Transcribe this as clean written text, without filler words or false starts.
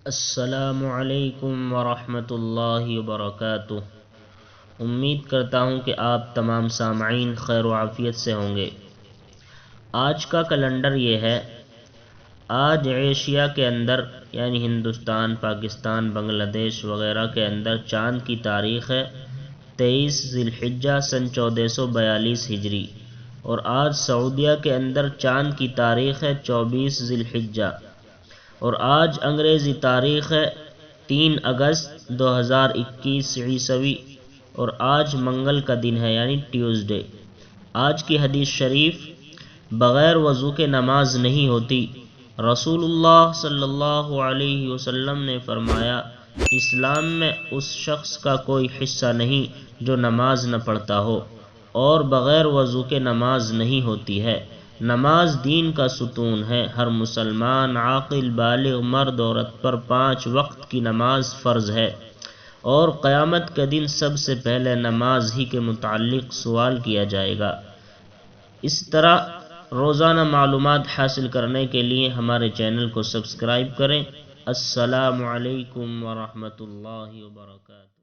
السلام علیکم ورحمۃ اللہ وبرکاتہ۔ امید کرتا ہوں کہ آپ تمام سامعین خیر و عافیت سے ہوں گے۔ آج کا کیلنڈر یہ ہے، آج ایشیا کے اندر یعنی ہندوستان، پاکستان، بنگلہ دیش وغیرہ کے اندر چاند کی تاریخ ہے 23 ذی الحجہ سن 1442 ہجری، اور آج سعودیہ کے اندر چاند کی تاریخ ہے 24 ذی الحجہ، اور آج انگریزی تاریخ ہے 3 اگست 2021 عیسوی، اور آج منگل کا دن ہے یعنی ٹیوزڈے۔ آج کی حدیث شریف، بغیر وضو کے نماز نہیں ہوتی۔ رسول اللہ صلی اللہ علیہ وسلم نے فرمایا، اسلام میں اس شخص کا کوئی حصہ نہیں جو نماز نہ پڑھتا ہو، اور بغیر وضو کے نماز نہیں ہوتی ہے۔ نماز دین کا ستون ہے۔ ہر مسلمان عاقل بالغ مرد عورت پر 5 وقت کی نماز فرض ہے، اور قیامت کے دن سب سے پہلے نماز ہی کے متعلق سوال کیا جائے گا۔ اس طرح روزانہ معلومات حاصل کرنے کے لیے ہمارے چینل کو سبسکرائب کریں۔ السلام علیکم ورحمۃ اللہ وبرکاتہ۔